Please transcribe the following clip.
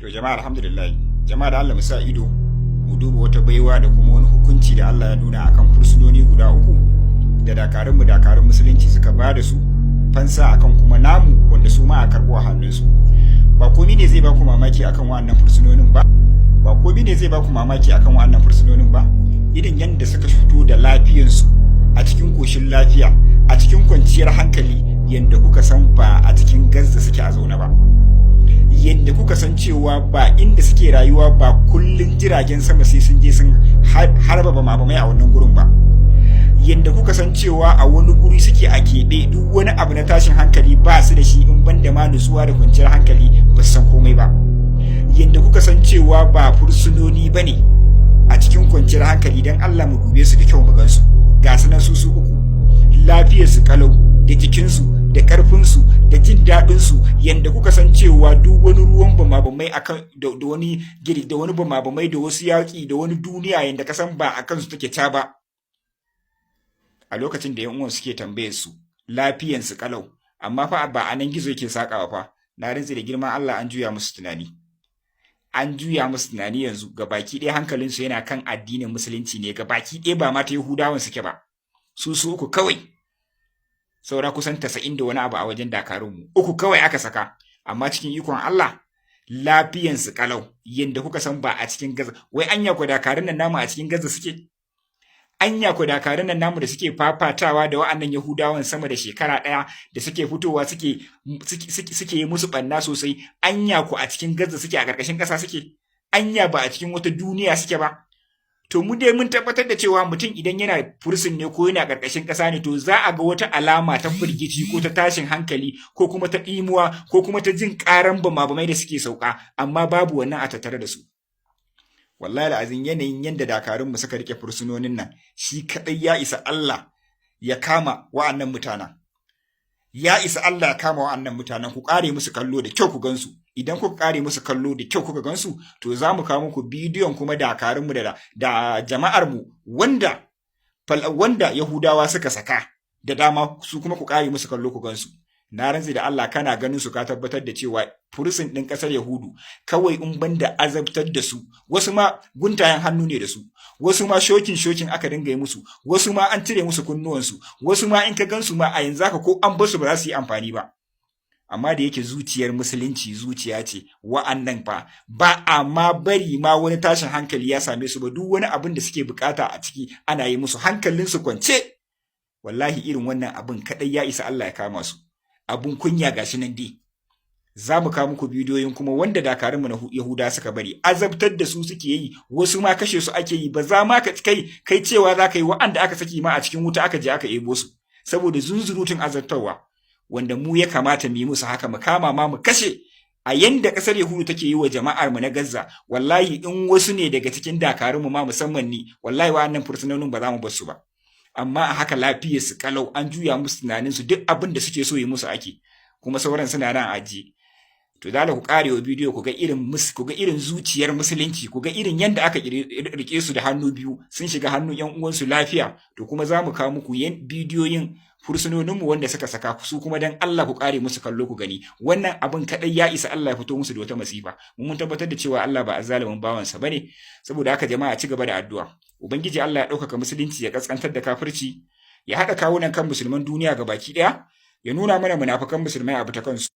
To jama'a alhamdulillah, jama'a da Allah mu sa ido mu duba wata baiwa da kuma wani hukunci da Allah ya nuna akan fursunoni guda uku da dakarun musulunci suka ba da su fansa akan kuma namu wanda su ma a karɓo a hannunsu. Ba komai ne zai ba ku mamaki akan wa'annan fursunonin ba, ba komai ne zai ba ku mamaki akan wa'annan fursunonin ba, irin yadda suka fito da lafiyansu a cikin koshin lafiya, a cikin kwanciyar hankali, yadda kuka san ba a cikin Gaza suke a zaune ba. Yadda kuka san cewa ba inda suke rayuwa ba kullun jiragen sama sai sun je sun harba bamabamai a wannan gurin ba. Yadda kuka san cewa a wani guri suke a keɓe, duk wani abu na tashin hankali ba su da shi in ban da ma nutsuwa da kwanciyar hankali ba su san komai ba. Yadda kuka san cewa ba fursunoni ba ne a cikin kwanciyar hankali, don Allah mu dube su da kyau mu gansu. Ga su nan su uku, lafiyarsu kalau da jikinsu da karfinsu da jin daɗinsu. Yanda kuka san cewa duk wani ruwan bamabamai akan da wani giri da wani bamabamai da wasu yaƙi da wani duniya, yanda ka san ba a kansu take ta ba. A lokacin da yan uwan suke tambayar su lafiyansu kalau, amma fa ba a nan gizo yake sakawa fa. Na rantsi da girman Allah an juya musu tunani. An juya musu tunani yanzu gabaki ɗaya hankalinsu yana kan addinin musulunci ne, gabaki ɗaya ba ma ta Yahudawan suke ba. Su uku kawai, saura kusan 90 da wani abu a wajen dakarunmu, uku kawai aka saka, amma cikin ikon Allah lafiyansu kalau, yanda kuka san ba a cikin Gaza. Wai anya ku dakarun nan namu a cikin Gaza suke? Anya ku dakarun nan namu da suke fafatawa da wa'annan Yahudawan sama da shekara ɗaya, da suke fitowa suke yi musu ɓanna sosai, anya ku a cikin Gaza suke, a ƙarƙashin ƙasa suke? Anya ba a cikin wata duniya suke ba? To mu dai mun tabbatar da cewa mutum idan yana fursun ne ko yana ƙarƙashin ƙasa ne, to za a ga wata alama ta firgici ko ta tashin hankali ko kuma ta ɗimuwa ko kuma ta jin ƙaran bamabamai da suke sauka, amma babu wannan a tattare da su. Wallahi al'azim, yanayin yadda dakarunmu suka rike fursunonin nan shi kaɗai ya isa Allah ya kama wa'annan mutanen. Ya isa Allah ya kama wa'annan mutanen. Ku ƙare musu kallo da kyau ku gansu. Idan kuka ƙare musu kallo da kyau kuka gansu, to za mu kawo muku bidiyon kuma dakarunmu da jama'armu wanda Yahudawa suka saka da dama, su kuma ku ƙare musu kallo ku gansu. Na rantsi da Allah, kana ganin su ka tabbatar da cewa fursun ɗin ƙasar Yahudu kawai in banda azabtar da su, wasu ma guntayen hannu ne da su, wasu ma shokin aka dinga yi musu, wasu ma an cire musu kunnuwansu, wasu ma in ka gansu ma a yanzu haka ko an basu ba za su yi amfani ba. Amma da yake zuciyar musulunci zuciya ce, wa'annan fa ba a ma bari ma wani tashin hankali ya same su ba. Duk wani abin da suke bukata a ciki ana yi musu, hankalinsu kwance. Wallahi irin wannan abin kadai ya isa Allah ya kama su. Abun kunya gashi nan dai. Za mu kawo muku bidiyoyin kuma wanda dakarunmu na Yahuda suka bari, azabtar da su suke yi, wasu ma kashe su ake yi. Ba za ma kai cewa za ka yi wa'anda aka saki ma a cikin wuta aka je aka ebo su, saboda zunzurutun azabtarwa, wanda mu ya kamata mu yi musu haka, mu kama ma mu kashe. A yanda ƙasar Yahudu take yi wa jama'ar mu na Gaza, wallahi in wasu ne daga cikin dakarunmu ma musamman ni, wallahi wa'annan fursunonin ba za mu bar su ba. Amma a haka lafiyarsu kalau, an juya musu tunaninsu, duk abin da suke so yi musu ake, kuma sauran suna nan ajiye. To dole ku karewa bidiyo ku ga irin zuciyar musulunci, ku ga irin yanda aka rike su da hannu biyu, sun shiga hannun yan uwansu lafiya. To kuma za mu kawo muku bidiyoyin fursunoninmu wanda suka saka su kuma dan Allah ku kare musu kallo ku gani. Wannan abin kadai ya isa Allah ya fito musu da wata masifa. Mun tabbatar da cewa Allah ba azzalimin bawansa bane. Saboda haka jama'a ci gaba da addu'a. Ubangiji Allah ya ɗaukaka musulunci, ya kaskantar da kafirci, ya haɗa kawunan kan musulman duniya gabaki ɗaya, ya nuna mana munafukan musulmai abu ta kansu.